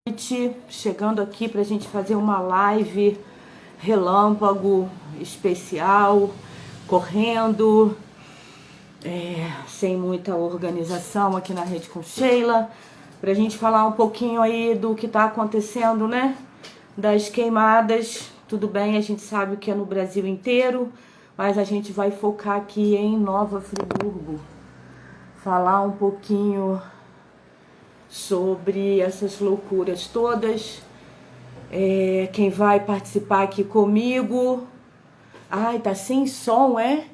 Noite, chegando aqui para a gente fazer uma live relâmpago especial, correndo, sem muita organização aqui na Rede com Sheila, para a gente falar um pouquinho aí do que está acontecendo, né? Das queimadas. Tudo bem, a gente sabe que é no Brasil inteiro, mas a gente vai focar aqui em Nova Friburgo, falar um pouquinho sobre essas loucuras todas. Quem vai participar aqui comigo? Ai, tá sem som, é?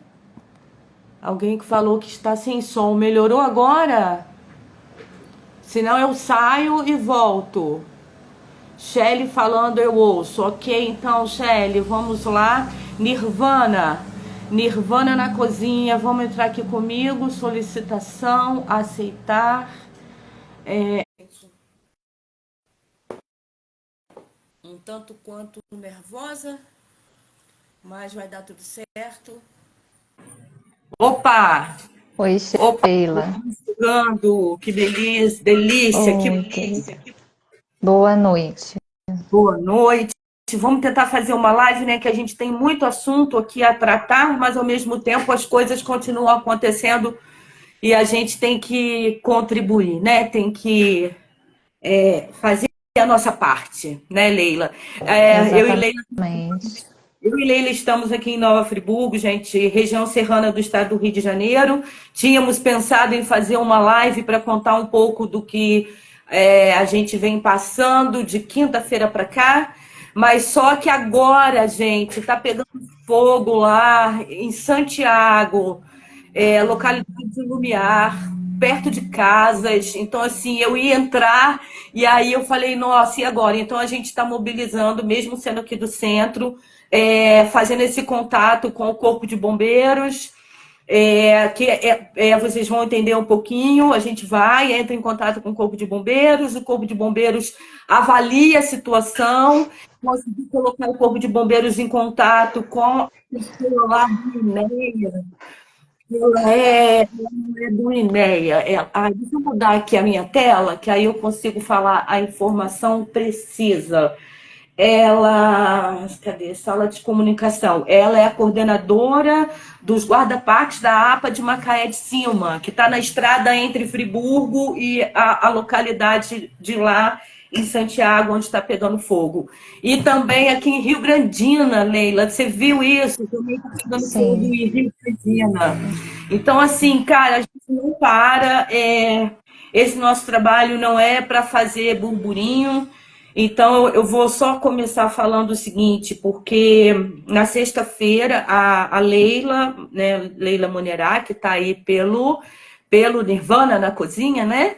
Alguém que falou que está sem som. Melhorou agora? Senão eu saio e volto. Shelly falando, eu ouço. Ok, então, Shelly, vamos lá. Nirvana na cozinha. Vamos entrar aqui comigo. Solicitação, aceitar. Um tanto quanto nervosa, mas vai dar tudo certo. Opa! Oi, Sheila. Chegando, que delícia, que Oi, delícia. querida. Boa noite. Boa noite. Vamos tentar fazer uma live, né? Que a gente tem muito assunto aqui a tratar, mas ao mesmo tempo as coisas continuam acontecendo e a gente tem que contribuir, né? Tem que fazer a nossa parte, né, Leila? Eu e Leila. Exatamente. Eu e Leila estamos aqui em Nova Friburgo, gente, região serrana do estado do Rio de Janeiro. Tínhamos pensado em fazer uma live para contar um pouco do que a gente vem passando de quinta-feira para cá, mas só que agora, gente, está pegando fogo lá em Santiago, localidade de Lumiar, perto de casas. Então, assim, eu ia entrar e aí eu falei, nossa, e agora? Então, a gente está mobilizando, mesmo sendo aqui do centro, fazendo esse contato com o Corpo de Bombeiros, vocês vão entender um pouquinho. A gente entra em contato com o Corpo de Bombeiros avalia a situação, conseguir colocar o Corpo de Bombeiros em contato com a pessoa lá do INEA. Ela não é do INEA. Deixa eu mudar aqui a minha tela, que aí eu consigo falar a informação precisa. Cadê? Sala de comunicação. Ela é a coordenadora dos guarda-parques da APA de Macaé de Cima, que está na estrada entre Friburgo e a localidade de lá, em Santiago, onde está pegando fogo. E também aqui em Rio Grandina, Leila, você viu isso? Também está pegando fogo Sim, em Rio Grandina. Então, assim, cara, a gente não para. Esse nosso trabalho não é para fazer burburinho. Então, eu vou só começar falando o seguinte, porque na sexta-feira a Leila, né, Leila Monerá, que está aí pelo Nirvana na cozinha, né?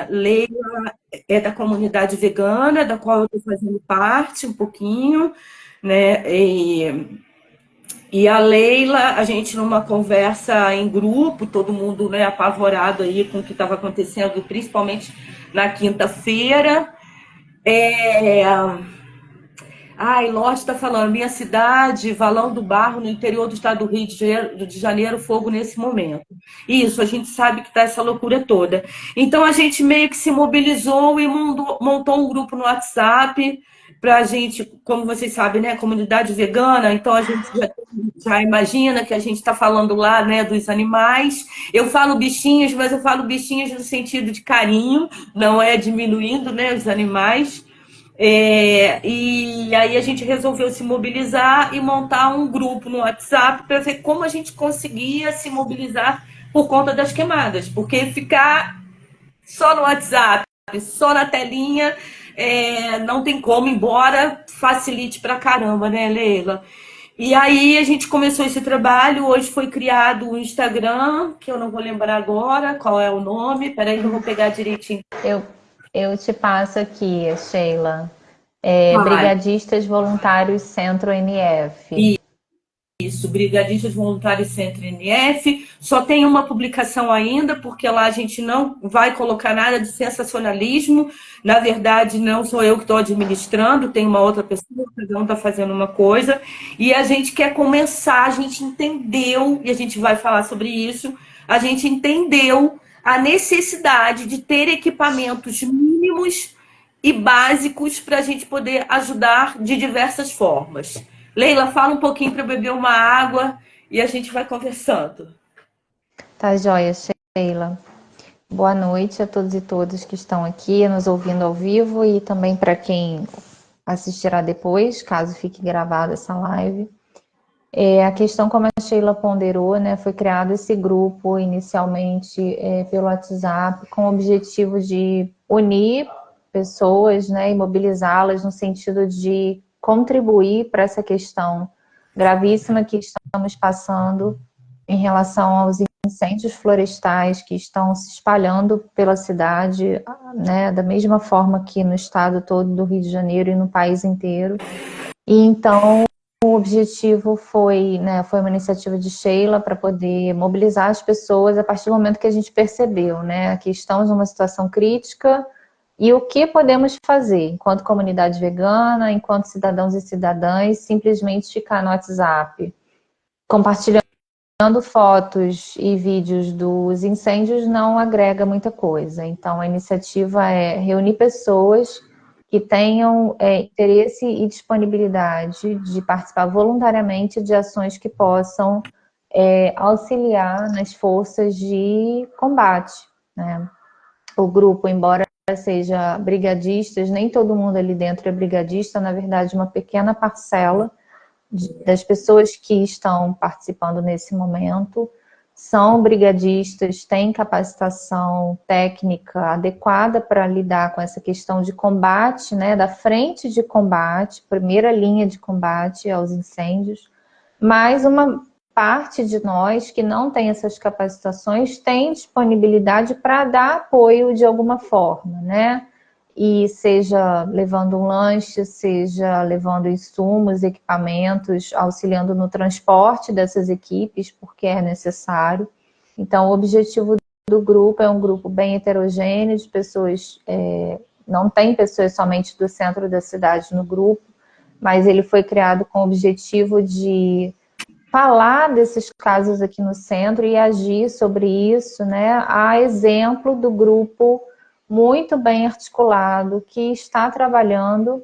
Leila é da comunidade vegana, da qual eu estou fazendo parte um pouquinho, né? E a Leila, a gente numa conversa em grupo, todo mundo, né, apavorado aí com o que estava acontecendo, principalmente na quinta-feira. Lorde está falando, minha cidade, Valão do Barro, no interior do estado do Rio de Janeiro, fogo nesse momento. Isso, a gente sabe que está essa loucura toda. Então a gente meio que se mobilizou e montou um grupo no WhatsApp para a gente, como vocês sabem, né, comunidade vegana, então a gente já imagina que a gente está falando lá, né, dos animais. Eu falo bichinhos, mas eu falo bichinhos no sentido de carinho, não é diminuindo, né, os animais. E aí a gente resolveu se mobilizar e montar um grupo no WhatsApp para ver como a gente conseguia se mobilizar por conta das queimadas, porque ficar só no WhatsApp, só na telinha, não tem como, embora facilite pra caramba, né, Leila? E aí a gente começou esse trabalho. Hoje foi criado o Instagram, que eu não vou lembrar agora qual é o nome, peraí que eu vou pegar direitinho. eu, eu te passo aqui, Sheila. Vai. Brigadistas Voluntários Centro NF. Isso, Brigadistas Voluntários Centro NF. Só tem uma publicação ainda, porque lá a gente não vai colocar nada de sensacionalismo. Na verdade, não sou eu que estou administrando, tem uma outra pessoa, cada um está fazendo uma coisa. E a gente quer começar, a gente entendeu, e a gente vai falar sobre isso, a gente entendeu a necessidade de ter equipamentos mínimos mínimos e básicos para a gente poder ajudar de diversas formas. Leila, fala um pouquinho para beber uma água e a gente vai conversando. Tá joia, Sheila. Boa noite a todos e todas que estão aqui nos ouvindo ao vivo e também para quem assistirá depois, caso fique gravada essa live. A questão, como a Sheila ponderou, né, foi criado esse grupo inicialmente pelo WhatsApp com o objetivo de unir pessoas, né, e mobilizá-las no sentido de contribuir para essa questão gravíssima que estamos passando em relação aos incêndios florestais que estão se espalhando pela cidade, né, da mesma forma que no estado todo do Rio de Janeiro e no país inteiro. E então o objetivo foi, né, foi uma iniciativa de Sheila para poder mobilizar as pessoas a partir do momento que a gente percebeu, né, que estamos numa situação crítica e o que podemos fazer enquanto comunidade vegana, enquanto cidadãos e cidadãs, simplesmente ficar no WhatsApp compartilhando fotos e vídeos dos incêndios não agrega muita coisa. Então, a iniciativa é reunir pessoas que tenham interesse e disponibilidade de participar voluntariamente de ações que possam auxiliar nas forças de combate, né? O grupo, embora seja brigadistas, nem todo mundo ali dentro é brigadista, na verdade, uma pequena parcela das pessoas que estão participando nesse momento são brigadistas, têm capacitação técnica adequada para lidar com essa questão de combate, né, da frente de combate, primeira linha de combate aos incêndios, mas uma parte de nós que não tem essas capacitações tem disponibilidade para dar apoio de alguma forma, né? E seja levando um lanche, seja levando insumos, equipamentos, auxiliando no transporte dessas equipes, porque é necessário. Então, o objetivo do grupo é um grupo bem heterogêneo, de pessoas, não tem pessoas somente do centro da cidade no grupo, mas ele foi criado com o objetivo de falar desses casos aqui no centro e agir sobre isso, né? A exemplo do grupo muito bem articulado, que está trabalhando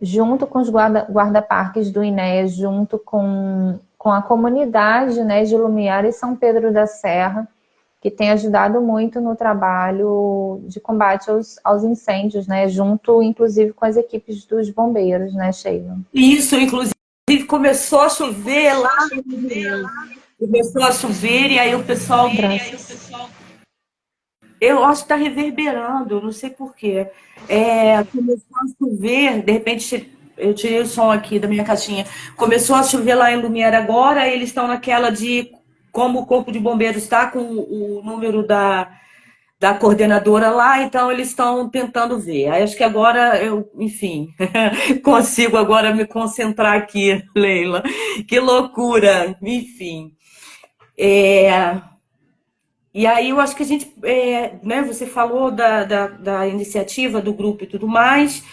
junto com os guarda-parques do INEA, junto com a comunidade, né, de Lumiar e São Pedro da Serra, que tem ajudado muito no trabalho de combate aos incêndios, né, junto, inclusive, com as equipes dos bombeiros, né, Sheila? Isso, inclusive, começou a chover lá. Começou a chover e aí o pessoal... Eu acho que está reverberando, não sei por quê. Começou a chover, de repente eu tirei o som aqui da minha caixinha. Começou a chover lá em Lumiar agora, eles estão naquela de como o Corpo de Bombeiros está com o número da coordenadora lá, então eles estão tentando ver. Aí acho que agora eu, enfim, consigo agora me concentrar aqui, Leila. Que loucura, enfim. E aí eu acho que a gente, né, você falou da iniciativa do grupo e tudo mais,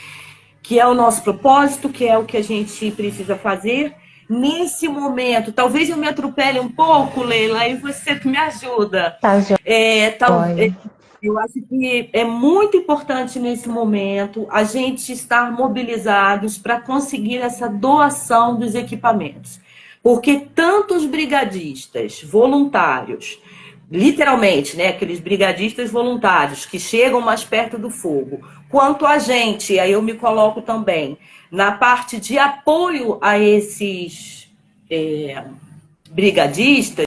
que é o nosso propósito, que é o que a gente precisa fazer. Nesse momento, talvez eu me atropele um pouco, Leila, e você me ajuda. Tá, joia. Eu acho que é muito importante nesse momento a gente estar mobilizados para conseguir essa doação dos equipamentos. Porque tantos brigadistas voluntários, literalmente, né, aqueles brigadistas voluntários que chegam mais perto do fogo, quanto a gente, aí eu me coloco também, na parte de apoio a esses brigadistas,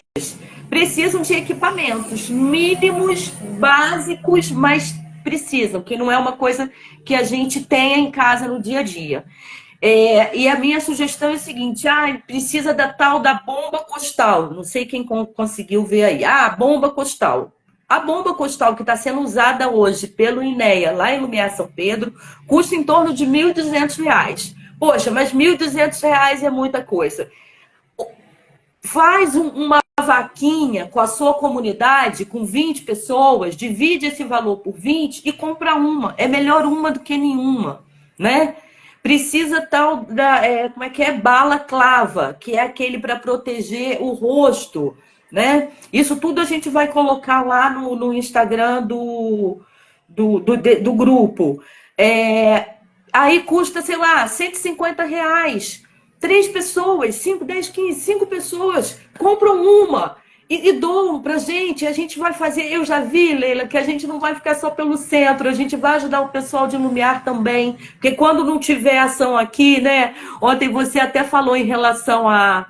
precisam de equipamentos mínimos, básicos, mas precisam, que não é uma coisa que a gente tenha em casa no dia a dia. E a minha sugestão é a seguinte: precisa da tal da bomba costal. Não sei quem conseguiu ver aí. Bomba costal. A bomba costal que está sendo usada hoje pelo INEA, lá em Lumiar São Pedro, custa em torno de R$ 1.200. Poxa, mas R$ 1.200 é muita coisa. Faz uma vaquinha com a sua comunidade, com 20 pessoas, divide esse valor por 20 e compra uma. É melhor uma do que nenhuma, né? Precisa tal da, como é que é? Balaclava, que é aquele para proteger o rosto, né? Isso tudo a gente vai colocar lá no Instagram do grupo. Aí custa, sei lá, R$ 150. 3 pessoas, 5, 10, 15, 5 pessoas compram uma e doam pra gente. A gente vai fazer. Eu já vi, Leila, que a gente não vai ficar só pelo centro, a gente vai ajudar o pessoal de Lumiar também. Porque quando não tiver ação aqui, né? Ontem você até falou em relação a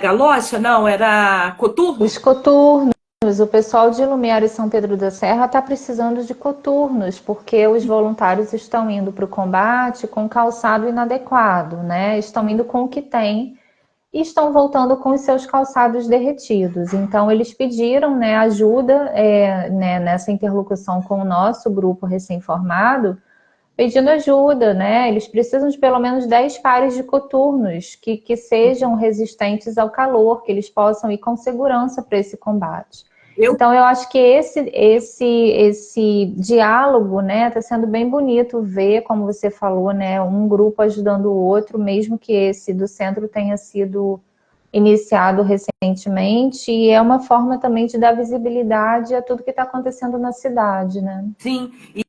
Galocha, não, era Coturno? Os coturnos, o pessoal de Lumiar e São Pedro da Serra está precisando de coturnos, porque os voluntários estão indo para o combate com calçado inadequado, né? Estão indo com o que tem e estão voltando com os seus calçados derretidos. Então, eles pediram, né, ajuda né, nessa interlocução com o nosso grupo recém-formado, pedindo ajuda, né? Eles precisam de pelo menos 10 pares de coturnos que sejam resistentes ao calor, que eles possam ir com segurança para esse combate. Eu Então, eu acho que esse diálogo, né, está sendo bem bonito ver, como você falou, né, um grupo ajudando o outro, mesmo que esse do centro tenha sido iniciado recentemente, e é uma forma também de dar visibilidade a tudo que está acontecendo na cidade, né? sim. E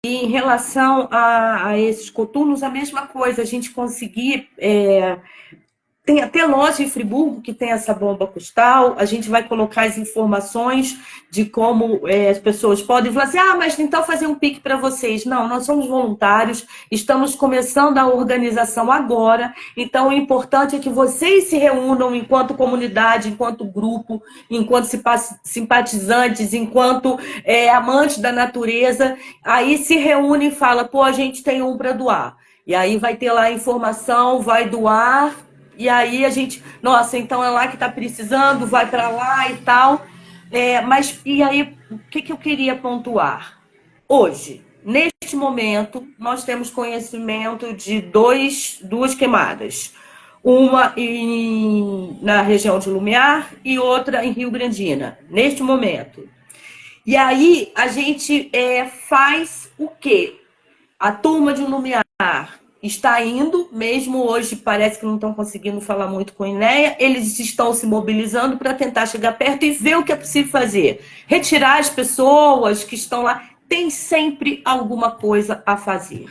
em relação a esses coturnos, a mesma coisa, a gente conseguir. Tem até loja em Friburgo que tem essa bomba costal. A gente vai colocar as informações de como as pessoas podem falar assim: ah, mas então fazer um pique para vocês. Não, nós somos voluntários, estamos começando a organização agora. Então, o importante é que vocês se reúnam enquanto comunidade, enquanto grupo, enquanto simpatizantes, enquanto amantes da natureza. Aí se reúnem e falam: pô, a gente tem um para doar. E aí vai ter lá a informação, vai doar. E aí a gente, nossa, então é lá que está precisando, vai para lá e tal. Mas e aí, o que eu queria pontuar? Hoje, neste momento, nós temos conhecimento de duas queimadas. Uma na região de Lumiar e outra em Rio Grandina, neste momento. E aí a gente faz o quê? A turma de Lumiar está indo, mesmo hoje parece que não estão conseguindo falar muito com a INEA, eles estão se mobilizando para tentar chegar perto e ver o que é possível fazer. Retirar as pessoas que estão lá, tem sempre alguma coisa a fazer.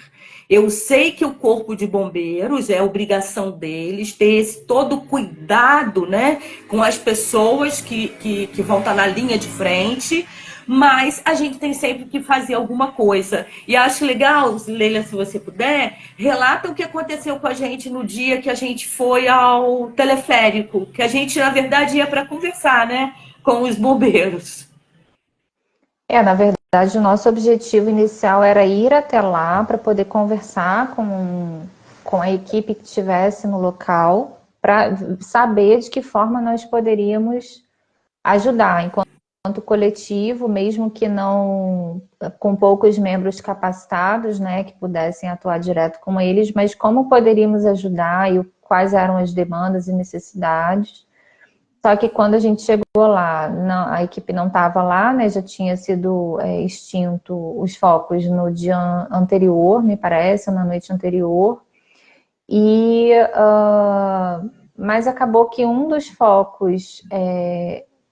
Eu sei que o Corpo de Bombeiros é obrigação deles ter esse todo cuidado, né, com as pessoas que vão estar na linha de frente, mas a gente tem sempre que fazer alguma coisa. E acho legal, Leila, se você puder, relata o que aconteceu com a gente no dia que a gente foi ao teleférico, que a gente, na verdade, ia para conversar, né, com os bombeiros. Na verdade, o nosso objetivo inicial era ir até lá para poder conversar com a equipe que estivesse no local, para saber de que forma nós poderíamos ajudar enquanto coletivo, mesmo que não com poucos membros capacitados, né, que pudessem atuar direto com eles, mas como poderíamos ajudar e quais eram as demandas e necessidades. Só que quando a gente chegou lá, a equipe não estava lá, né? Já tinha sido extinto os focos no dia anterior, me parece, ou na noite anterior. Mas acabou que um dos focos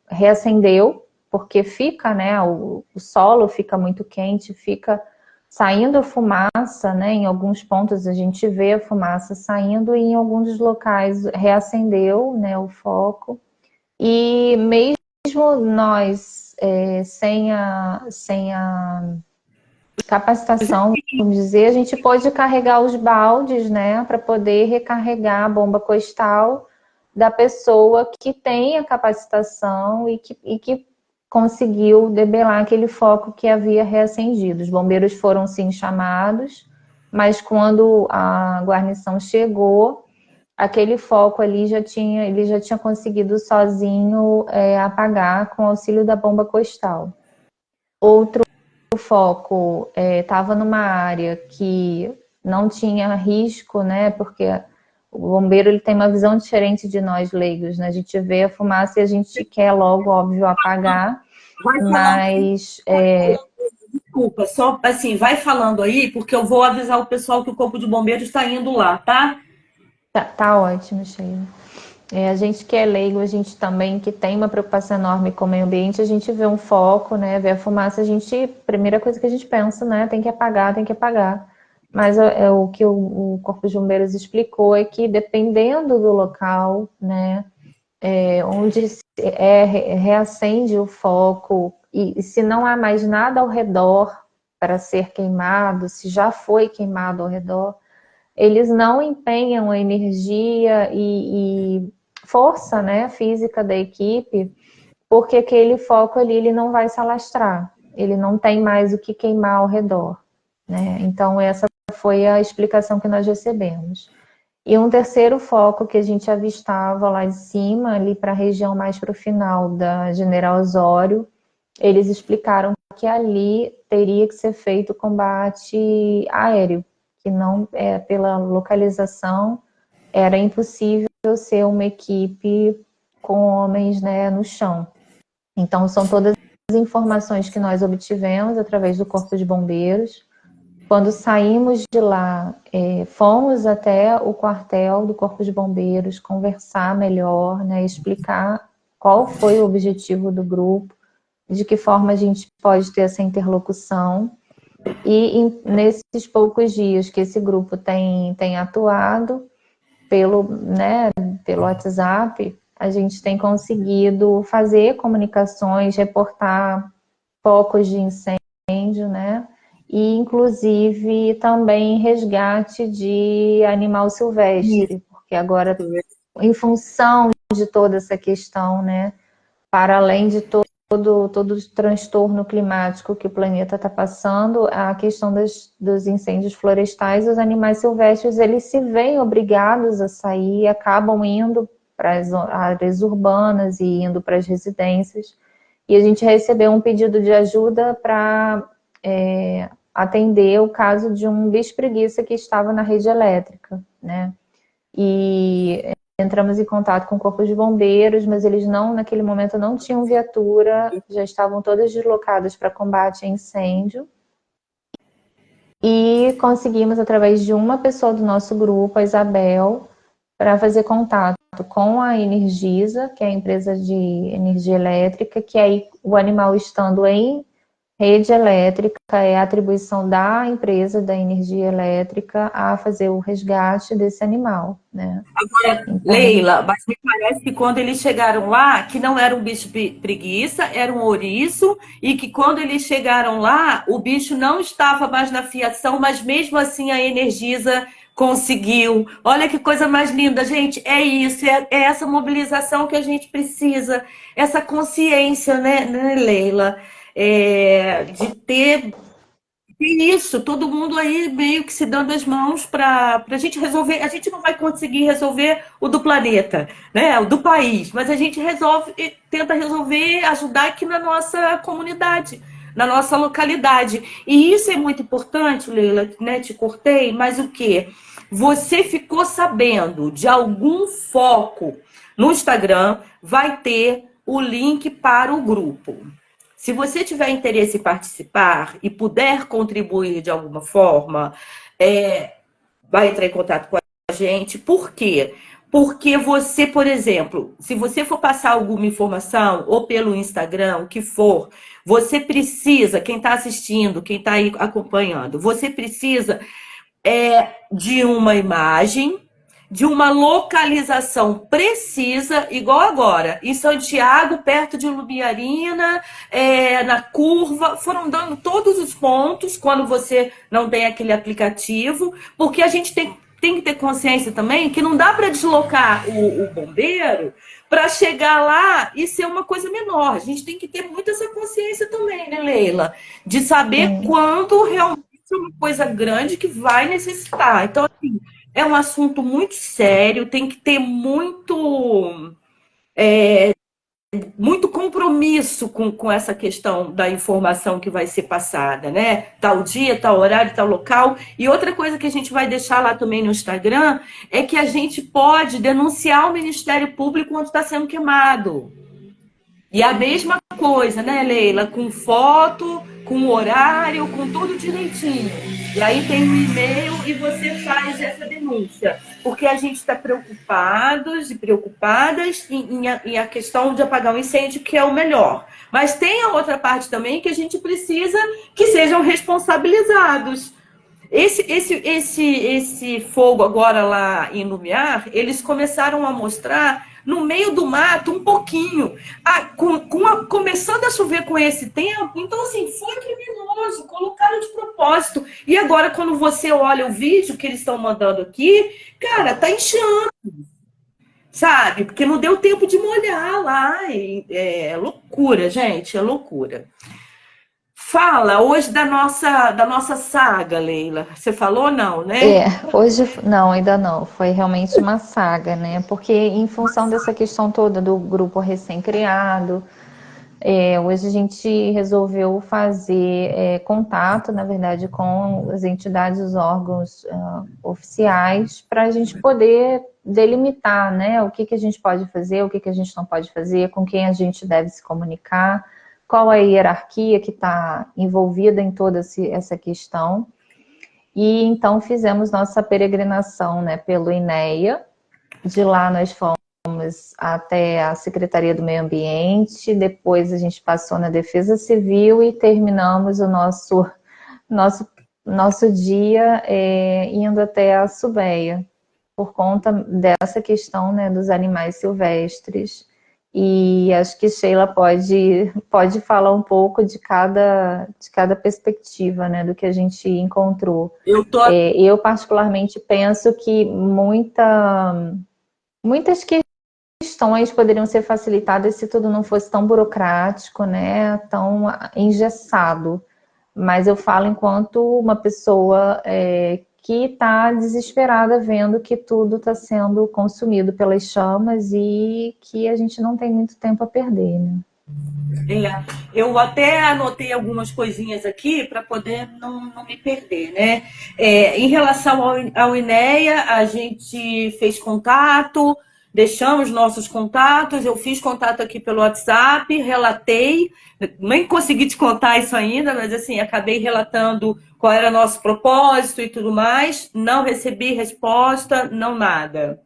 reacendeu, porque fica, né? O solo fica muito quente, fica saindo fumaça, né? Em alguns pontos a gente vê a fumaça saindo e em alguns locais reacendeu, né? O foco. E mesmo nós, sem a capacitação, vamos dizer, a gente pôde carregar os baldes, né, para poder recarregar a bomba costal da pessoa que tem a capacitação e que conseguiu debelar aquele foco que havia reacendido. Os bombeiros foram sim chamados, mas quando a guarnição chegou, aquele foco ali ele já tinha conseguido sozinho apagar com auxílio da bomba costal. Outro foco estava numa área que não tinha risco, né? Porque o bombeiro ele tem uma visão diferente de nós leigos, né? A gente vê a fumaça e a gente quer logo, óbvio, apagar, Vai falando, mas desculpa, só assim, vai falando aí, porque eu vou avisar o pessoal que o Corpo de Bombeiros está indo lá, tá? tá ótimo, Sheila. A gente que é leigo, a gente também que tem uma preocupação enorme com o meio ambiente, a gente vê um foco, né? Vê a fumaça, primeira coisa que a gente pensa, né? Tem que apagar, tem que apagar. Mas o que o Corpo de Bombeiros explicou é que dependendo do local, né? Onde reacende o foco e se não há mais nada ao redor para ser queimado, se já foi queimado ao redor, eles não empenham a energia e força, né, física da equipe, porque aquele foco ali ele não vai se alastrar, ele não tem mais o que queimar ao redor, né? Então essa foi a explicação que nós recebemos. E um terceiro foco que a gente avistava lá de cima, ali para a região mais para o final da General Osório, eles explicaram que ali teria que ser feito combate aéreo, que não pela localização era impossível ser uma equipe com homens, né, no chão. Então são todas as informações que nós obtivemos através do Corpo de Bombeiros. Quando saímos de lá, fomos até o quartel do Corpo de Bombeiros conversar melhor, né, explicar qual foi o objetivo do grupo, de que forma a gente pode ter essa interlocução. E nesses poucos dias que esse grupo tem atuado pelo WhatsApp, a gente tem conseguido fazer comunicações, reportar focos de incêndio, né? E inclusive também resgate de animal silvestre, porque agora, em função de toda essa questão, né, para além de todo o transtorno climático que o planeta está passando, a questão dos incêndios florestais, os animais silvestres, eles se veem obrigados a sair, acabam indo para as áreas urbanas e indo para as residências. E a gente recebeu um pedido de ajuda para atender o caso de um bicho-preguiça que estava na rede elétrica, né? E entramos em contato com o Corpo de Bombeiros, mas eles naquele momento não tinham viatura, já estavam todas deslocadas para combate a incêndio. E conseguimos, através de uma pessoa do nosso grupo, a Isabel, para fazer contato com a Energisa, que é a empresa de energia elétrica, que aí o animal estando em rede elétrica é a atribuição da empresa da energia elétrica a fazer o resgate desse animal, né? Agora, Então, Leila, mas me parece que quando eles chegaram lá, que não era um bicho preguiça, era um ouriço, e que quando eles chegaram lá, o bicho não estava mais na fiação, mas mesmo assim a Energisa conseguiu. Olha que coisa mais linda, gente. É isso, é essa mobilização que a gente precisa, essa consciência, né, Leila? De ter isso, todo mundo aí meio que se dando as mãos para a gente resolver. A gente não vai conseguir resolver o do planeta, né? O do país, mas a gente resolve, tenta resolver, ajudar aqui na nossa comunidade, na nossa localidade. E isso é muito importante, Leila, né? Te cortei, mas o quê? Você ficou sabendo de algum foco no Instagram, vai ter o link para o grupo. Se você tiver interesse em participar e puder contribuir de alguma forma, vai entrar em contato com a gente. Por quê? Porque você, por exemplo, se você for passar alguma informação, ou pelo Instagram, o que for, você precisa, quem está assistindo, quem está aí acompanhando, você precisa de uma imagem, de uma localização precisa, igual agora, em Santiago, perto de Lubiarina, na curva, foram dando todos os pontos quando você não tem aquele aplicativo, porque a gente tem que ter consciência também que não dá para deslocar o bombeiro para chegar lá e ser uma coisa menor. A gente tem que ter muito essa consciência também, né, Leila? De saber quando realmente é uma coisa grande que vai necessitar. Então, assim, é um assunto muito sério, tem que ter muito compromisso com essa questão da informação que vai ser passada, né? Tal dia, tal horário, tal local. E outra coisa que a gente vai deixar lá também no Instagram é que a gente pode denunciar o Ministério Público quando está sendo queimado. E a mesma coisa, né, Leila? Com foto, com horário, com tudo direitinho. E aí tem um e-mail e você faz essa denúncia. Porque a gente está preocupados e preocupadas em a questão de apagar o incêndio, que é o melhor. Mas tem a outra parte também que a gente precisa que sejam responsabilizados. Esse fogo agora lá em Lumiar, eles começaram a mostrar no meio do mato um pouquinho. Começando a chover com esse tempo, então assim, foi criminoso, colocaram de propósito. E agora, quando você olha o vídeo que eles estão mandando aqui, cara, tá enchendo, sabe? Porque não deu tempo de molhar lá. É loucura, gente, é loucura. Fala hoje da nossa saga, Leila. Você falou não, né? É, hoje não, ainda não. Foi realmente uma saga, né? Porque em função dessa questão toda do grupo recém-criado, hoje a gente resolveu fazer contato, na verdade, com as entidades, os órgãos oficiais, para a gente poder delimitar, né? O que que a gente pode fazer, o que que a gente não pode fazer, com quem a gente deve se comunicar, qual a hierarquia que está envolvida em toda essa questão. E então fizemos nossa peregrinação, né, pelo INEA. De lá nós fomos até a Secretaria do Meio Ambiente, depois a gente passou na Defesa Civil e terminamos o nosso dia indo até a Subeia, por conta dessa questão, né, dos animais silvestres. E acho que Sheila pode falar um pouco de cada perspectiva, né, do que a gente encontrou. Eu tô. Eu particularmente penso que muitas questões poderiam ser facilitadas se tudo não fosse tão burocrático, né, tão engessado. Mas eu falo enquanto uma pessoa que está desesperada vendo que tudo está sendo consumido pelas chamas e que a gente não tem muito tempo a perder, né? Eu até anotei algumas coisinhas aqui para poder não me perder, né? Em relação ao INEA, a gente fez contato, deixamos nossos contatos, eu fiz contato aqui pelo WhatsApp, relatei, nem consegui te contar isso ainda, mas assim, acabei relatando qual era nosso propósito e tudo mais, não recebi resposta, não nada.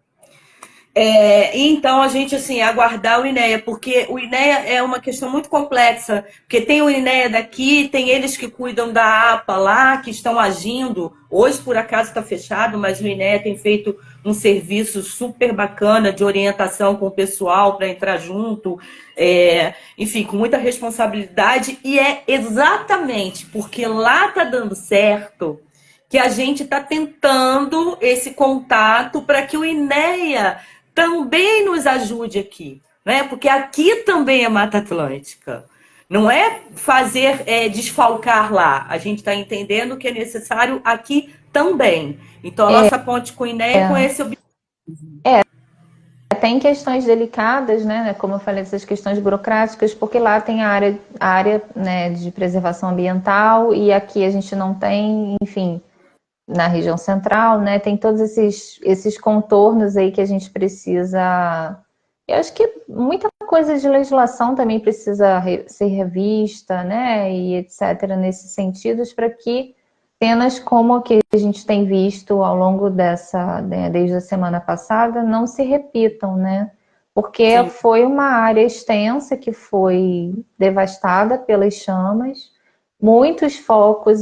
Então a gente assim aguardar o INEA, porque o INEA é uma questão muito complexa, porque tem o INEA daqui, tem eles que cuidam da APA lá, que estão agindo. Hoje por acaso está fechado, mas o INEA tem feito um serviço super bacana de orientação com o pessoal para entrar junto, enfim, com muita responsabilidade, e é exatamente porque lá está dando certo que a gente está tentando esse contato para que o INEA também nos ajude aqui, né? Porque aqui também é Mata Atlântica. Não é fazer desfalcar lá. A gente está entendendo que é necessário aqui também. Então, a nossa ponte com o INEA é com esse objetivo. Tem questões delicadas, né? Como eu falei, essas questões burocráticas, porque lá tem a área, né, de preservação ambiental e aqui a gente não tem, enfim, na região central, né? Tem todos esses contornos aí que a gente precisa. Eu acho que muita coisa de legislação também precisa ser revista, né? E etc., nesses sentidos, para que cenas como a que a gente tem visto ao longo né, desde a semana passada, não se repitam, né? Porque Sim. foi uma área extensa que foi devastada pelas chamas, muitos focos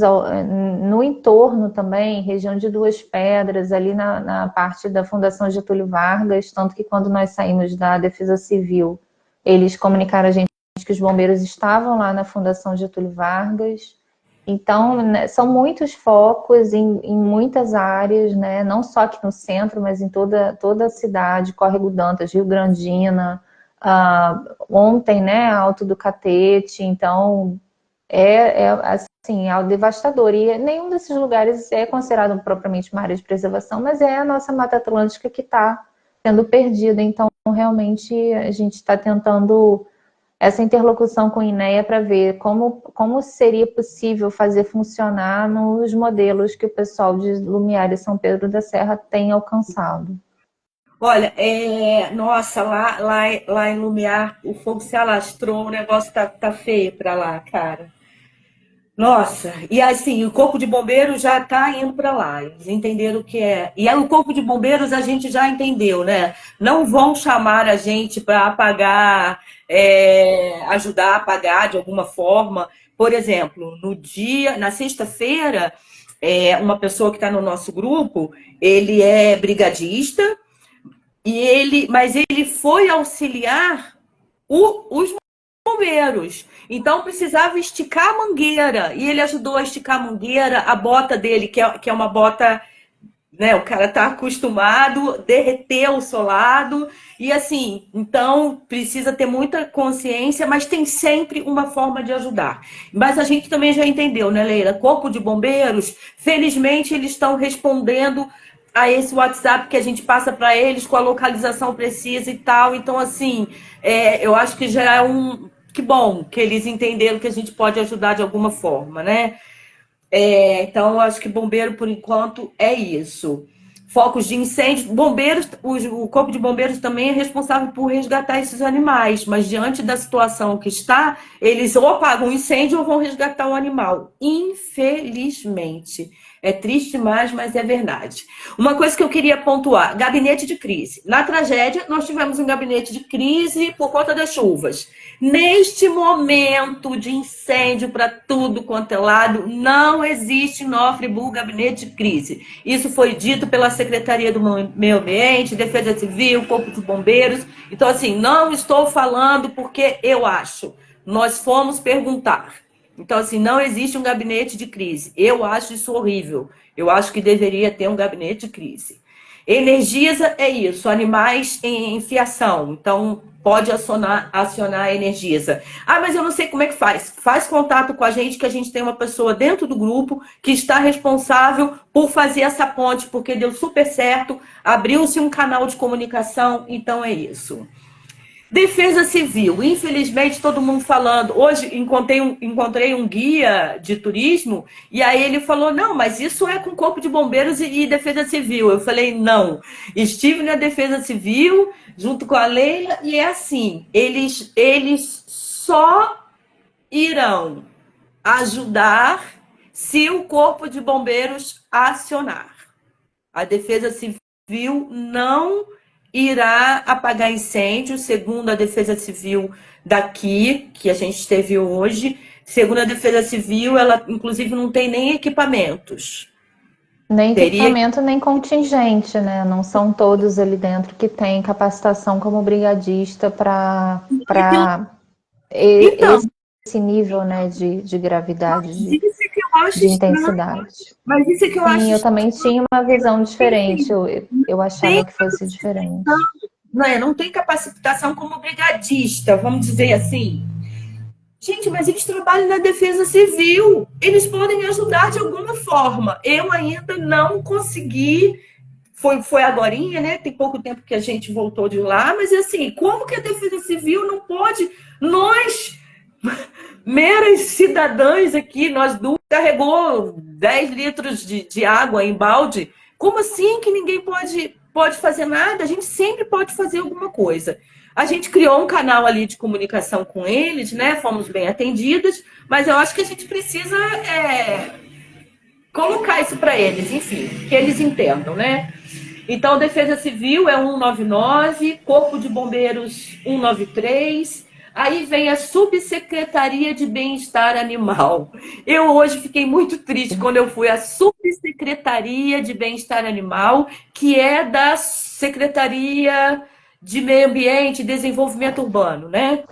no entorno também, região de Duas Pedras, ali na parte da Fundação Getúlio Vargas, tanto que quando nós saímos da Defesa Civil, eles comunicaram a gente que os bombeiros estavam lá na Fundação Getúlio Vargas. Então, né, são muitos focos em muitas áreas, né? Não só aqui no centro, mas em toda a cidade, Córrego Dantas, Rio Grandina, ontem, né, Alto do Catete. Então, assim, algo devastador. E nenhum desses lugares é considerado propriamente uma área de preservação, mas é a nossa Mata Atlântica que está sendo perdida. Então, realmente, a gente está tentando essa interlocução com o INEA para ver como seria possível fazer funcionar nos modelos que o pessoal de Lumiar e São Pedro da Serra tem alcançado. Olha, nossa, lá em Lumiar, o fogo se alastrou, o negócio tá feio para lá, cara. Nossa, e assim, o Corpo de Bombeiros já está indo para lá, eles entenderam o que é. E aí, o Corpo de Bombeiros a gente já entendeu, né? Não vão chamar a gente para apagar, ajudar a apagar de alguma forma. Por exemplo, na sexta-feira, uma pessoa que está no nosso grupo, ele é brigadista, mas ele foi auxiliar os bombeiros. Então precisava esticar a mangueira. E ele ajudou a esticar a mangueira, a bota dele, que é uma bota, né? O cara tá acostumado, derreteu o solado. E assim, então precisa ter muita consciência, mas tem sempre uma forma de ajudar. Mas a gente também já entendeu, né, Leila? Corpo de Bombeiros, felizmente eles estão respondendo a esse WhatsApp que a gente passa para eles com a localização precisa e tal. Então, assim, eu acho que já é um. Que bom que eles entenderam que a gente pode ajudar de alguma forma, né? Então, eu acho que bombeiro, por enquanto, é isso. Focos de incêndio. Bombeiros, o Corpo de Bombeiros também é responsável por resgatar esses animais, mas diante da situação que está, eles ou apagam o incêndio ou vão resgatar o animal. Infelizmente. É triste demais, mas é verdade. Uma coisa que eu queria pontuar: gabinete de crise. Na tragédia, nós tivemos um gabinete de crise por conta das chuvas. Neste momento de incêndio para tudo quanto é lado, não existe em Nova Friburgo gabinete de crise. Isso foi dito pela Secretaria do Meio Ambiente, Defesa Civil, Corpo de Bombeiros. Então, assim, não estou falando porque eu acho. Nós fomos perguntar. Então, assim, não existe um gabinete de crise. Eu acho isso horrível. Eu acho que deveria ter um gabinete de crise. Energisa é isso, animais em fiação. Então, pode acionar a Energisa. Ah, mas eu não sei como é que faz. Faz contato com a gente, que a gente tem uma pessoa dentro do grupo que está responsável por fazer essa ponte, porque deu super certo, abriu-se um canal de comunicação, então é isso. Defesa Civil, infelizmente todo mundo falando. Hoje encontrei um guia de turismo e aí ele falou: não, mas isso é com Corpo de Bombeiros e Defesa Civil. Eu falei: não, estive na Defesa Civil junto com a Leila e é assim: eles só irão ajudar se o Corpo de Bombeiros acionar. A Defesa Civil não irá apagar incêndio, segundo a Defesa Civil daqui, que a gente teve hoje. Segundo a Defesa Civil, ela inclusive não tem nem equipamentos. Nem Teria. equipamento, nem contingente, né? Não são todos ali dentro que têm capacitação como brigadista para Então, esse nível, né, de gravidade, isso é que eu acho de estranho. intensidade. Mas isso é que eu Sim, acho eu também tinha uma visão diferente, estranho. eu achava Tem que fosse diferente. não tem capacitação como brigadista, vamos dizer assim. Gente, mas eles trabalham na defesa civil. Eles podem ajudar de alguma forma. Eu ainda não consegui. Foi agorinha, né? Tem pouco tempo que a gente voltou de lá, mas assim, como que a defesa civil não pode? Nós, meras cidadãs aqui, nós duas, carregou 10 litros de água em balde. Como assim que ninguém pode fazer nada? A gente sempre pode fazer alguma coisa. A gente criou um canal ali de comunicação com eles, né? Fomos bem atendidas, mas eu acho que a gente precisa colocar isso para eles, enfim, que eles entendam, né? Então, Defesa Civil é 199, Corpo de Bombeiros 193, aí vem a Subsecretaria de Bem-Estar Animal. Eu hoje fiquei muito triste quando eu fui à Subsecretaria de Bem-Estar Animal, que é da Secretaria de Meio Ambiente e Desenvolvimento Urbano, né?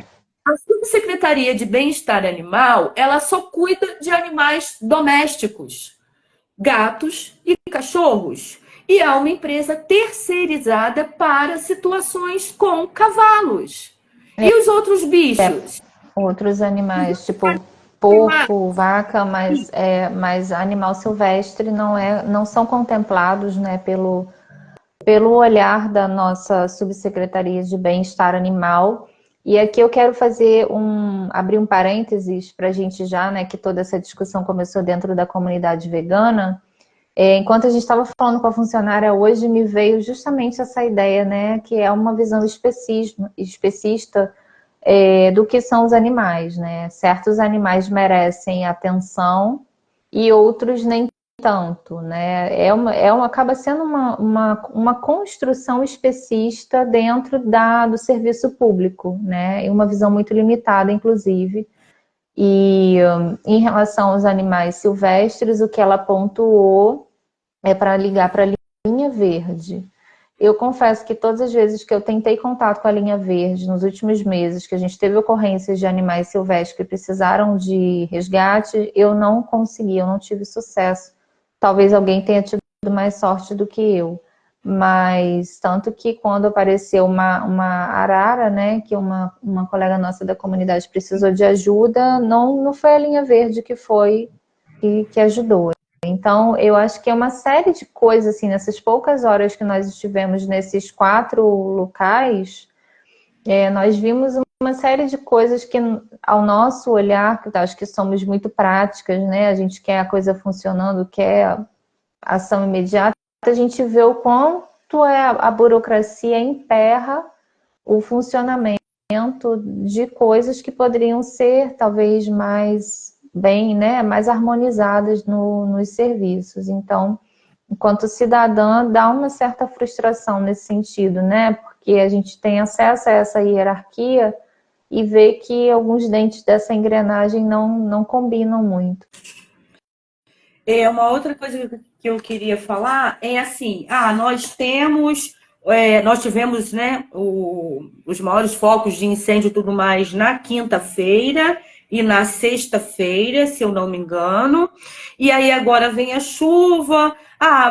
A Subsecretaria de Bem-Estar Animal, ela só cuida de animais domésticos, gatos e cachorros. E há uma empresa terceirizada para situações com cavalos. E os outros bichos? Outros animais, tipo porco, vaca, mas animal silvestre não são contemplados, né, pelo olhar da nossa Subsecretaria de Bem-Estar Animal. E aqui eu quero abrir um parênteses para a gente já, né, que toda essa discussão começou dentro da comunidade vegana. Enquanto a gente estava falando com a funcionária hoje, me veio justamente essa ideia, né, que é uma visão especista do que são os animais, né? Certos animais merecem atenção e outros nem tanto, né? Acaba sendo uma construção especista dentro do serviço público, né? E uma visão muito limitada, inclusive. E em relação aos animais silvestres, o que ela pontuou é para ligar para a linha verde. Eu confesso que todas as vezes que eu tentei contato com a linha verde, nos últimos meses, que a gente teve ocorrências de animais silvestres que precisaram de resgate, eu não consegui, eu não tive sucesso. Talvez alguém tenha tido mais sorte do que eu. Mas, tanto que quando apareceu uma arara, né, que uma colega nossa da comunidade precisou de ajuda, não foi a linha verde que ajudou. Então, eu acho que é uma série de coisas, assim, nessas poucas horas que nós estivemos nesses 4 locais, nós vimos uma série de coisas que, ao nosso olhar, que acho que somos muito práticas, né? A gente quer a coisa funcionando, quer ação imediata, a gente vê o quanto a burocracia emperra o funcionamento de coisas que poderiam ser, talvez, mais bem, né, mais harmonizadas nos serviços. Então, enquanto cidadã, dá uma certa frustração nesse sentido, né, porque a gente tem acesso a essa hierarquia e vê que alguns dentes dessa engrenagem não combinam muito. Uma outra coisa que eu queria falar é assim, nós tivemos, né, os maiores focos de incêndio e tudo mais na quinta-feira e na sexta-feira, se eu não me engano, e aí agora vem a chuva,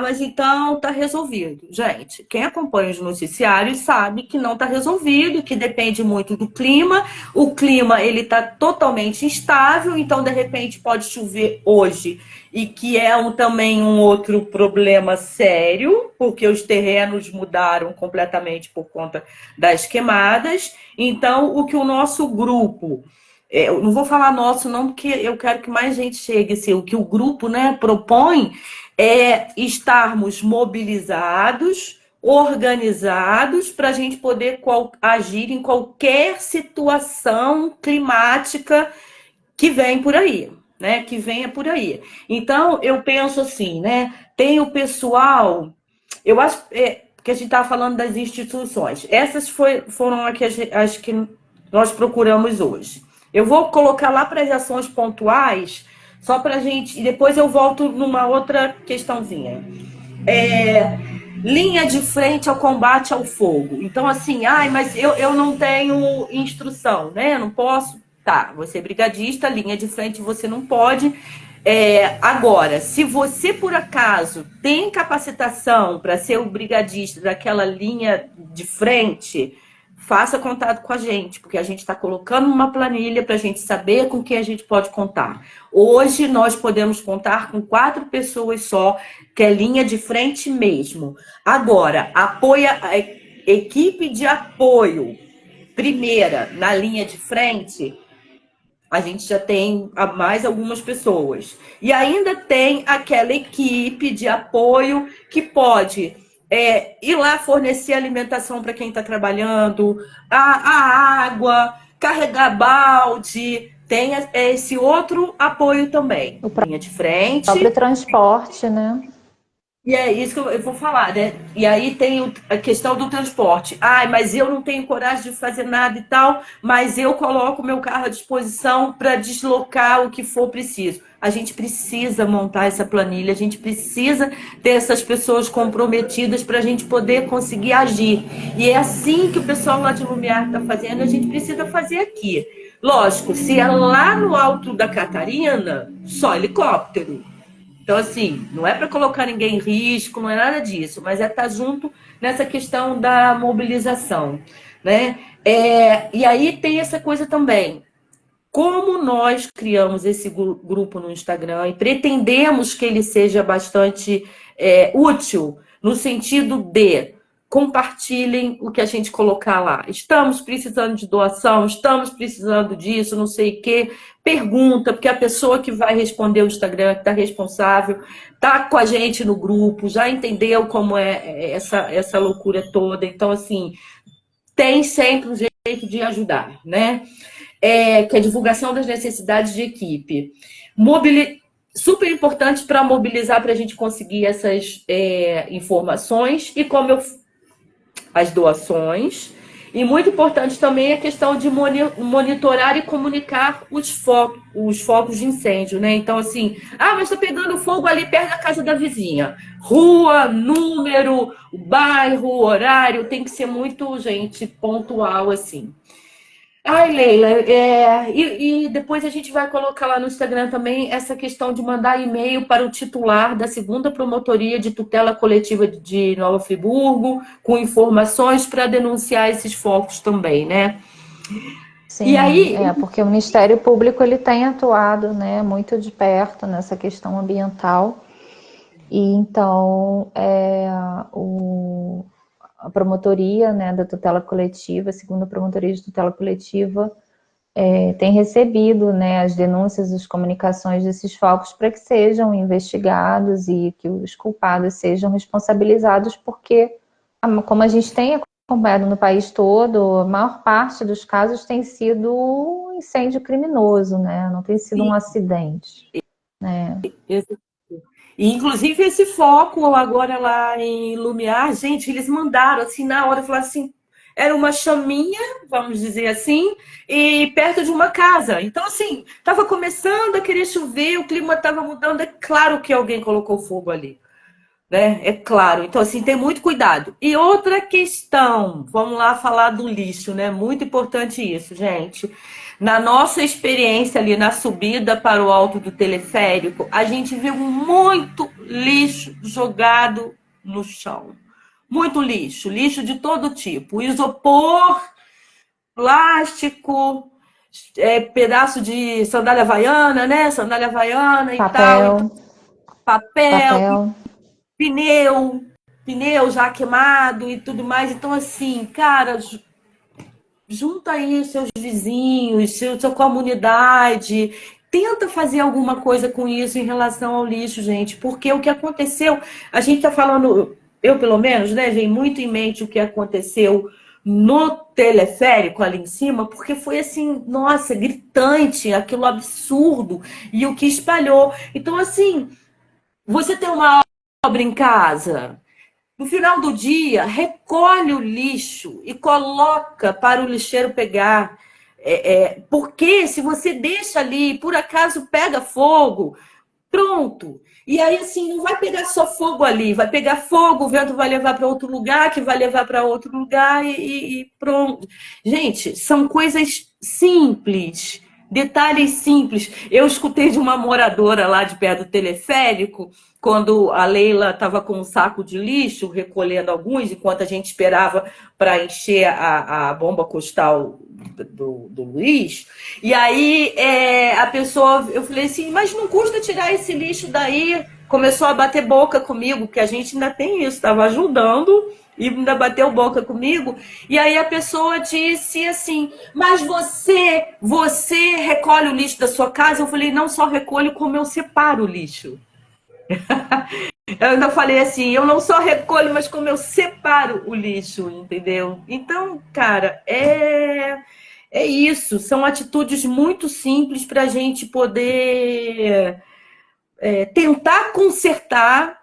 mas então tá resolvido. Gente, quem acompanha os noticiários sabe que não tá resolvido, que depende muito do clima, o clima ele tá totalmente instável, então de repente pode chover hoje, e que é também um outro problema sério, porque os terrenos mudaram completamente por conta das queimadas. Então, o que o nosso grupo, eu não vou falar nosso não, porque eu quero que mais gente chegue, assim, o que o grupo, né, propõe é estarmos mobilizados, organizados, para a gente poder agir em qualquer situação climática que vem por aí, né? Que venha por aí. Então, eu penso assim, né? Tem o pessoal, eu acho que a gente estava falando das instituições. Essas foram as que nós procuramos hoje. Eu vou colocar lá para as ações pontuais, só para a gente. E depois eu volto numa outra questãozinha. Linha de frente ao combate ao fogo. Então, assim, mas eu não tenho instrução, né? Eu não posso. Tá, você é brigadista, linha de frente você não pode. Agora, se você por acaso tem capacitação para ser o brigadista daquela linha de frente, faça contato com a gente, porque a gente está colocando uma planilha para a gente saber com quem a gente pode contar. Hoje nós podemos contar com 4 pessoas só, que é linha de frente mesmo. Agora, apoia a equipe de apoio, primeira na linha de frente, a gente já tem mais algumas pessoas. E ainda tem aquela equipe de apoio que pode ir lá fornecer alimentação para quem está trabalhando, a água, carregar balde. Tem esse outro apoio também. Linha de O próprio frente. transporte, né? E é isso que eu vou falar, né? E aí tem a questão do transporte. Mas eu não tenho coragem de fazer nada e tal, mas eu coloco o meu carro à disposição para deslocar o que for preciso. A gente precisa montar essa planilha, a gente precisa ter essas pessoas comprometidas para a gente poder conseguir agir. E é assim que o pessoal lá de Lumiar está fazendo, a gente precisa fazer aqui. Lógico, se é lá no alto da Catarina, só helicóptero. Então, assim, não é para colocar ninguém em risco, não é nada disso, mas é estar junto nessa questão da mobilização, né? E aí tem essa coisa também. Como nós criamos esse grupo no Instagram e pretendemos que ele seja bastante útil, no sentido de compartilhem o que a gente colocar lá. Estamos precisando de doação, estamos precisando disso, não sei o quê. Pergunta, porque a pessoa que vai responder o Instagram, que está responsável, está com a gente no grupo, já entendeu como é essa loucura toda. Então, assim, tem sempre um jeito de ajudar, né? Que é a divulgação das necessidades de equipe. Super importante para mobilizar, para a gente conseguir essas informações e as doações. E muito importante também a questão de monitorar e comunicar os focos de incêndio, né? Então, assim, mas está pegando fogo ali perto da casa da vizinha. Rua, número, bairro, horário, tem que ser muito, gente, pontual, assim. Ai, Leila, e depois a gente vai colocar lá no Instagram também essa questão de mandar e-mail para o titular da segunda Promotoria de Tutela Coletiva de Nova Friburgo, com informações para denunciar esses focos também, né? E Sim, aí, porque o Ministério Público ele tem atuado, né, muito de perto nessa questão ambiental. E então a promotoria, né, da tutela coletiva, a segunda promotoria de tutela coletiva, tem recebido, né, as denúncias, as comunicações desses focos para que sejam investigados e que os culpados sejam responsabilizados, porque, como a gente tem acompanhado no país todo, a maior parte dos casos tem sido um incêndio criminoso, né, não tem sido um acidente, né. e, inclusive, esse foco agora lá em Lumiar, gente, eles mandaram assim na hora, falaram assim, era uma chaminha, vamos dizer assim, e perto de uma casa. Então, assim, estava começando a querer chover, o clima estava mudando, é claro que alguém colocou fogo ali, né? É claro. Então, assim, tem muito cuidado. E outra questão, vamos lá falar do lixo, né? Muito importante isso, gente. Na nossa experiência ali na subida para o alto do teleférico, a gente viu muito lixo jogado no chão. Muito lixo, lixo de todo tipo. Isopor, plástico, pedaço de sandália havaiana, né? Sandália havaiana e tal. Papel, Então, papel, papel. pneu, pneu já queimado e tudo mais. Então, assim, cara, junta aí seus vizinhos, sua comunidade, tenta fazer alguma coisa com isso em relação ao lixo, gente, porque o que aconteceu, a gente tá falando, eu pelo menos, né, vem muito em mente o que aconteceu no teleférico ali em cima, porque foi assim, nossa, gritante, aquilo absurdo, e o que espalhou. Então, assim, você tem uma obra em casa, no final do dia, recolhe o lixo e coloca para o lixeiro pegar. Porque se você deixa ali, por acaso pega fogo, pronto. E aí, assim, não vai pegar só fogo ali, vai pegar fogo, o vento vai levar para outro lugar, que vai levar para outro lugar e pronto. Gente, são coisas simples, detalhes simples. Eu escutei de uma moradora lá de perto do teleférico, quando a Leila estava com um saco de lixo, recolhendo alguns, enquanto a gente esperava para encher a bomba costal do Luiz. E aí a pessoa, eu falei assim, mas não custa tirar esse lixo daí. Começou a bater boca comigo, porque a gente ainda tem isso, estava ajudando e ainda bateu boca comigo. E aí a pessoa disse assim, mas você recolhe o lixo da sua casa? Eu falei, não só recolho, como eu separo o lixo. Eu ainda falei assim, eu não só recolho, mas como eu separo o lixo, entendeu? Então, cara, é isso. São atitudes muito simples para a gente poder tentar consertar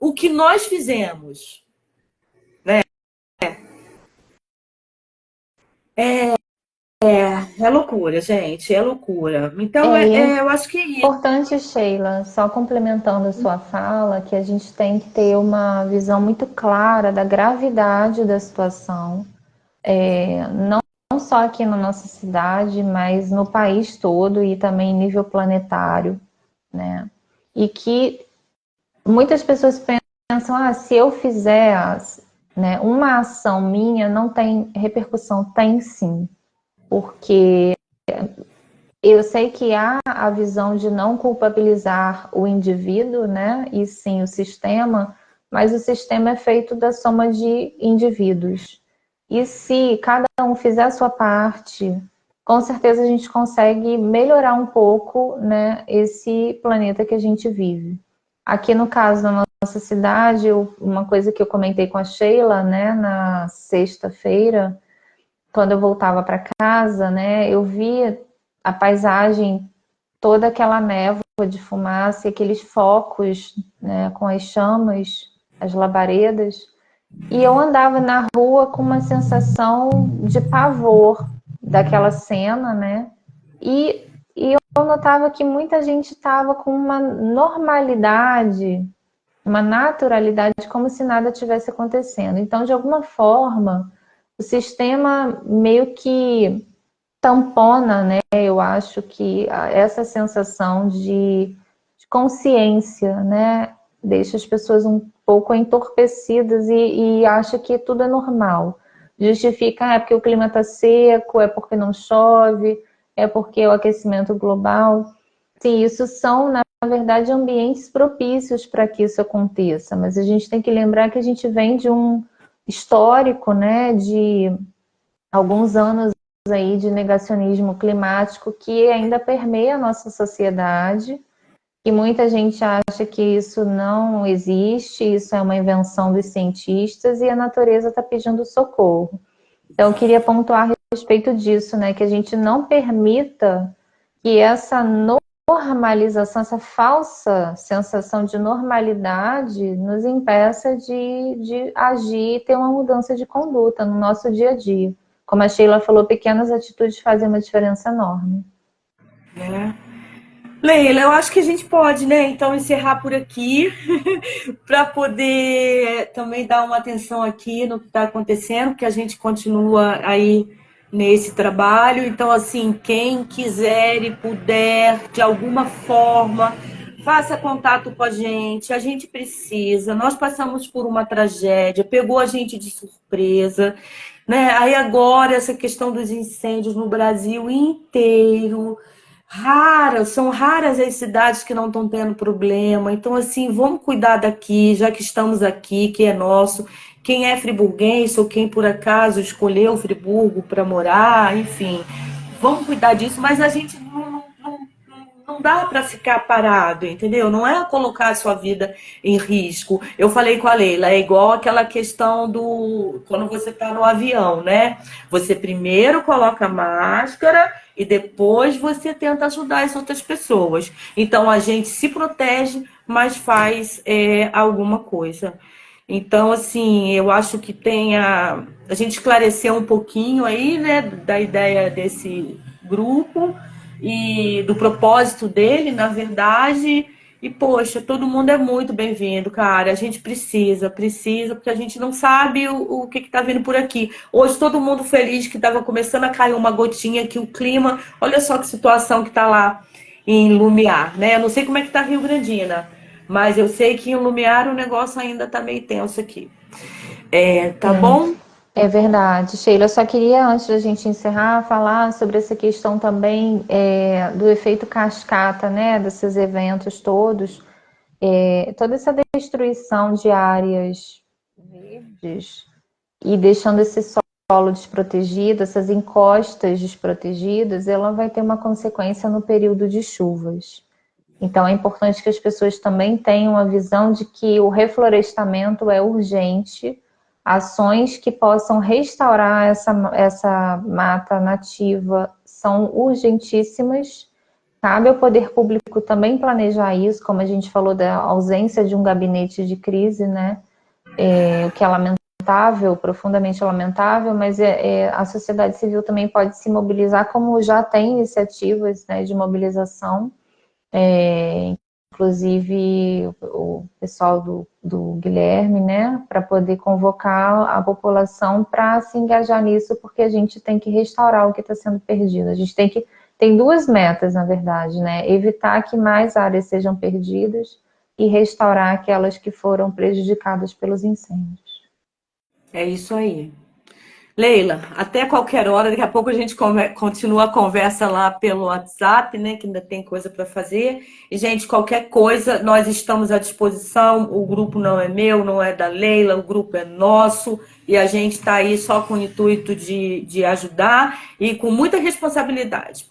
o que nós fizemos. É loucura, gente, é loucura. Então, É, e é eu acho que é isso. importante, Sheila, só complementando a sua fala, que a gente tem que ter uma visão muito clara da gravidade da situação, não só aqui na nossa cidade, mas no país todo e também em nível planetário, né? E que muitas pessoas pensam, se eu fizer, né, uma ação minha não tem repercussão. Tem sim, porque eu sei que há a visão de não culpabilizar o indivíduo, né, e sim o sistema, mas o sistema é feito da soma de indivíduos. E se cada um fizer a sua parte, com certeza a gente consegue melhorar um pouco, né, esse planeta que a gente vive. Aqui no caso da nossa cidade, uma coisa que eu comentei com a Sheila, né, na sexta-feira, quando eu voltava para casa, né, eu via a paisagem, toda aquela névoa de fumaça e aqueles focos, né, com as chamas, as labaredas, e eu andava na rua com uma sensação de pavor daquela cena, né? E eu notava que muita gente estava com uma normalidade, uma naturalidade, como se nada tivesse acontecendo. Então, de alguma forma, o sistema meio que tampona, né? Eu acho que essa sensação de consciência, né? Deixa as pessoas um pouco entorpecidas e acha que tudo é normal. Justifica, é porque o clima está seco, é porque não chove, é porque o aquecimento global. Sim, isso são, na verdade, ambientes propícios para que isso aconteça, mas a gente tem que lembrar que a gente vem de um histórico, né, de alguns anos aí de negacionismo climático que ainda permeia a nossa sociedade, que muita gente acha que isso não existe, isso é uma invenção dos cientistas e a natureza está pedindo socorro. Então, eu queria pontuar a respeito disso, né, que a gente não permita que essa normalização, essa falsa sensação de normalidade nos impeça de agir e ter uma mudança de conduta no nosso dia a dia. Como a Sheila falou, pequenas atitudes fazem uma diferença enorme. né? Leila, eu acho que a gente pode, né, então encerrar por aqui para poder também dar uma atenção aqui no que está acontecendo, que a gente continua aí nesse trabalho. Então, assim, quem quiser e puder, de alguma forma, faça contato com a gente. A gente precisa. Nós passamos por uma tragédia, pegou a gente de surpresa, né? Aí agora essa questão dos incêndios no Brasil inteiro. São raras as cidades que não estão tendo problema. Então, assim, vamos cuidar daqui, já que estamos aqui, que é nosso. Quem é friburguense ou quem por acaso escolheu Friburgo para morar, enfim, vamos cuidar disso, mas a gente não dá para ficar parado, entendeu? Não é colocar a sua vida em risco. Eu falei com a Leila, é igual aquela questão do quando você está no avião, né? Você primeiro coloca a máscara e depois você tenta ajudar as outras pessoas. Então a gente se protege, mas faz alguma coisa. Então, assim, eu acho que tem a gente esclareceu um pouquinho aí, né, da ideia desse grupo e do propósito dele, na verdade. E, poxa, todo mundo é muito bem-vindo, cara. A gente precisa, porque a gente não sabe o que está vindo por aqui. Hoje, todo mundo feliz que estava começando a cair uma gotinha, que o clima, olha só que situação que está lá em Lumiar, né? Eu não sei como é que está Rio Grandina, mas eu sei que em Lumiar o negócio ainda está meio tenso aqui. Tá bom? É verdade, Sheila. Eu só queria, antes da gente encerrar, falar sobre essa questão também do efeito cascata, né, desses eventos todos. Toda essa destruição de áreas verdes e deixando esse solo desprotegido, essas encostas desprotegidas, ela vai ter uma consequência no período de chuvas. Então, é importante que as pessoas também tenham a visão de que o reflorestamento é urgente, ações que possam restaurar essa mata nativa são urgentíssimas. Cabe ao poder público também planejar isso, como a gente falou da ausência de um gabinete de crise, né? O que é lamentável, profundamente lamentável, mas a sociedade civil também pode se mobilizar, como já tem iniciativas, né, de mobilização. Inclusive o pessoal do Guilherme, né, para poder convocar a população para se engajar nisso, porque a gente tem que restaurar o que está sendo perdido. A gente tem duas metas, na verdade, né, evitar que mais áreas sejam perdidas e restaurar aquelas que foram prejudicadas pelos incêndios. É isso aí. Leila, até qualquer hora, daqui a pouco a gente continua a conversa lá pelo WhatsApp, né? Que ainda tem coisa para fazer. E, gente, qualquer coisa, nós estamos à disposição. O grupo não é meu, não é da Leila, o grupo é nosso. E a gente está aí só com o intuito de ajudar e com muita responsabilidade.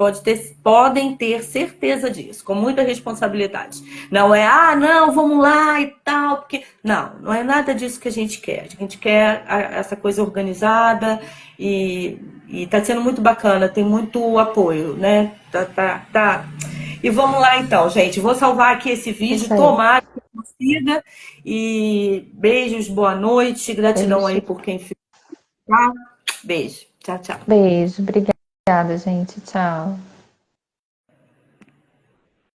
Podem ter certeza disso, com muita responsabilidade. Não é, não, vamos lá e tal, porque. Não, não é nada disso que a gente quer. A gente quer essa coisa organizada e tá sendo muito bacana, tem muito apoio, né? Tá. E vamos lá então, gente. Vou salvar aqui esse vídeo, Isso aí. tomara que consiga. E beijos, boa noite, gratidão aí Beijo. por quem ficou. Tá? Beijo. Tchau, tchau. Beijo. Obrigada, gente. Tchau.